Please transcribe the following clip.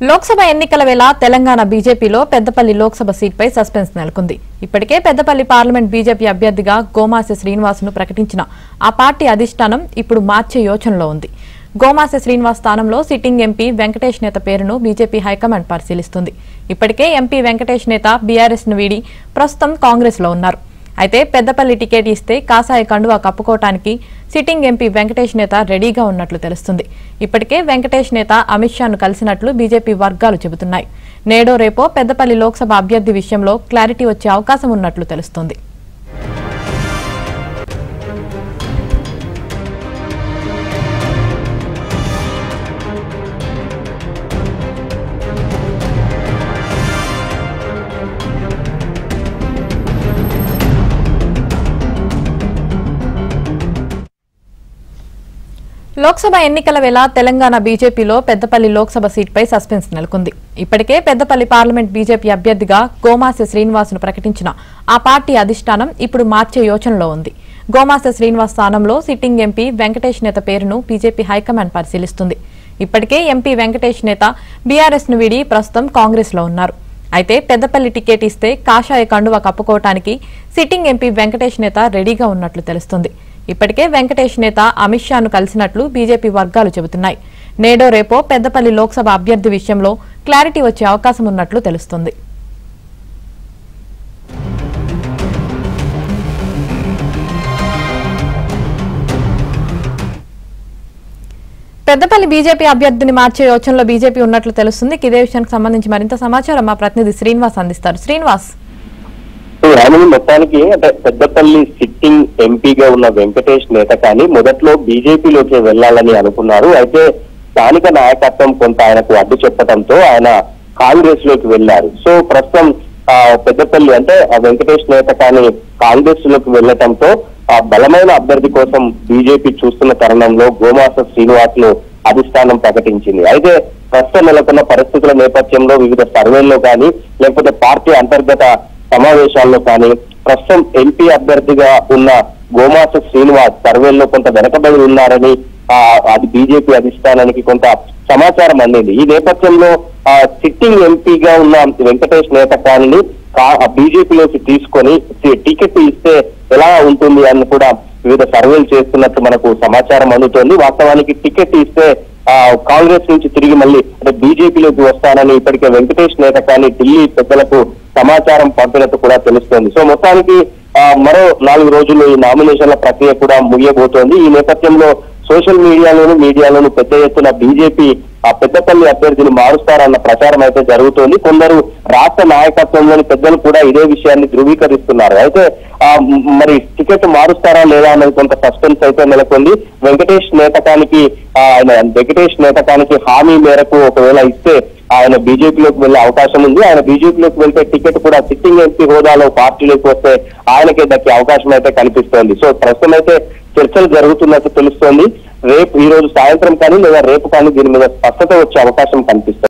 లోక్సభ ఎన్నికల వేళ తెలంగాణ బీజేపీలో పెద్దపల్లి లోక్సభ సీట్పై సస్పెన్స్ నెలకొంది. ఇప్పటికే పెద్దపల్లి పార్లమెంట్ బీజేపీ అభ్యర్థిగా గోమాసె శ్రీనివాస్ను ప్రకటించిన ఆ పార్టీ అధిష్టానం ఇప్పుడు మార్చే యోచనలో ఉంది. గోమాసె శ్రీనివాస్ స్థానంలో సిట్టింగ్ ఎంపీ వెంకటేష్ నేత పేరును బీజేపీ హైకమాండ్ పరిశీలిస్తుంది. ఇప్పటికే ఎంపీ వెంకటేష్ నేత బీఆర్ఎస్ను వీడి ప్రస్తుతం కాంగ్రెస్లో ఉన్నారు. అయితే పెద్దపల్లి టికెట్ ఇస్తే కాసాయ కండువా కప్పుకోవటానికి సిట్టింగ్ ఎంపీ వెంకటేష్ నేత రెడీగా ఉన్నట్లు తెలుస్తుంది. ఇప్పటికే వెంకటేష్ నేత అమిత్ షాను కలిసినట్లు బీజేపీ వర్గాలు చెబుతున్నాయి. నేడో రేపో పెద్దపల్లి లోక్సభ అభ్యర్థి విషయంలో క్లారిటీ వచ్చే అవకాశం ఉన్నట్లు తెలుస్తుంది. లోక్సభ ఎన్నికల వేళ తెలంగాణ బీజేపీలో పెద్దపల్లి లోక్సభ సీట్పై సస్పెన్స్ నెలకొంది. ఇప్పటికే పెద్దపల్లి పార్లమెంట్ బీజేపీ అభ్యర్థిగా గోమాసె శ్రీనివాస్ను ప్రకటించిన ఆ పార్టీ అధిష్టానం ఇప్పుడు మార్చే యోచనలో ఉంది. గోమాసె శ్రీనివాస్ స్థానంలో సిట్టింగ్ ఎంపీ వెంకటేష్ నేత పేరును బీజేపీ హైకమాండ్ పరిశీలిస్తుంది. ఇప్పటికే ఎంపీ వెంకటేష్ నేత బీఆర్ఎస్ను వీడి ప్రస్తుతం కాంగ్రెస్లో ఉన్నారు. అయితే పెద్దపల్లి టికెట్ ఇస్తే కాషాయ కండువా కప్పుకోవటానికి సిట్టింగ్ ఎంపీ వెంకటేష్ నేత రెడీగా ఉన్నట్లు తెలుస్తుంది. ఇప్పటికే వెంకటేష్ నేత అమిత్ షాను కలిసినట్లు బీజేపీ వర్గాలు చెబుతున్నాయి. నేడో రేపో పెద్దపల్లి లోక్సభ అభ్యర్థి విషయంలో క్లారిటీ వచ్చే అవకాశం ఉన్నట్లు తెలుస్తుంది. పెద్దపల్లి బీజేపీ అభ్యర్థిని మార్చే యోచనలో బీజేపీ ఉన్నట్లు తెలుస్తుంది. ఇదే విషయానికి సంబంధించి మరింత సమాచారం మా ప్రతినిధి శ్రీనివాస్ అందిస్తారు. శ్రీనివాస్, మొత్తానికి అంటే పెద్దపల్లి సిట్టింగ్ ఎంపీగా ఉన్న వెంకటేష్ నేత కానీ మొదట్లో బీజేపీలోకి వెళ్లాలని అనుకున్నారు. అయితే స్థానిక నాయకత్వం కొంత ఆయనకు అడ్డు చెప్పడంతో ఆయన కాంగ్రెస్ లోకి వెళ్లారు. సో ప్రస్తుతం పెద్దపల్లి అంటే వెంకటేష్ నేత కానీ కాంగ్రెస్ లోకి వెళ్లటంతో ఆ బలమైన అభ్యర్థి కోసం బీజేపీ చూస్తున్న తరుణంలో గోమాసె శ్రీనివాస్ ను అధిష్టానం ప్రకటించింది. అయితే ప్రస్తుతం నెలకొన్న పరిస్థితుల నేపథ్యంలో వివిధ సర్వేల్లో కానీ లేకపోతే పార్టీ అంతర్గత సమావేశాల్లో కానీ ప్రస్తుతం ఎంపీ అభ్యర్థిగా ఉన్న గోమాసె శ్రీనివాస్ సర్వేల్లో కొంత వెనకబడి ఉన్నారని అది బీజేపీ అధిష్టానానికి కొంత సమాచారం అందింది. ఈ నేపథ్యంలో సిట్టింగ్ ఎంపీగా ఉన్న వెంకటేష్ నేత కాని బీజేపీలోకి తీసుకొని టికెట్ ఇస్తే ఎలా ఉంటుంది అని కూడా వివిధ సర్వేలు చేస్తున్నట్టు మనకు సమాచారం అందుతోంది. వాస్తవానికి టికెట్ ఇస్తే కాంగ్రెస్ నుంచి తిరిగి మళ్ళీ అంటే బీజేపీలోకి వస్తానని ఇప్పటికే వెంకటేష్ నేత కానీ ఢిల్లీ పెద్దలకు సమాచారం పంపినట్టు కూడా తెలుస్తోంది. సో మొత్తానికి మరో 4 రోజుల్లో ఈ నామినేషన్ల ప్రక్రియ కూడా ముగియబోతోంది. ఈ నేపథ్యంలో సోషల్ మీడియాలోను పెద్ద ఎత్తున బీజేపీ పెద్దపల్లి అభ్యర్థిని మారుస్తారన్న ప్రచారం అయితే జరుగుతోంది. కొందరు రాష్ట్ర నాయకత్వంలోని పెద్దలు కూడా ఇదే విషయాన్ని ధృవీకరిస్తున్నారు. అయితే మరి టికెట్ మారుస్తారా లేదా అనేది కొంత సస్పెన్స్ అయితే నెలకొంది. వెంకటేష్ నేతకానికి హామీ మేరకు ఒకవేళ ఇస్తే ఆయన బీజేపీలోకి వెళ్లే అవకాశం ఉంది. ఆయన బీజేపీలోకి వెళ్తే టికెట్ కూడా సిట్టింగ్ ఎంపీ హోదాలో పార్టీలోకి వస్తే ఆయనకే దక్కే అవకాశం అయితే కనిపిస్తోంది. సో ప్రస్తుతం అయితే చర్చలు జరుగుతున్నట్టు తెలుస్తోంది. ఈ రోజు సాయంత్రం కానీ లేదా రేపు కానీ దీని మీద స్పష్టత వచ్చే అవకాశం కనిపిస్తుంది.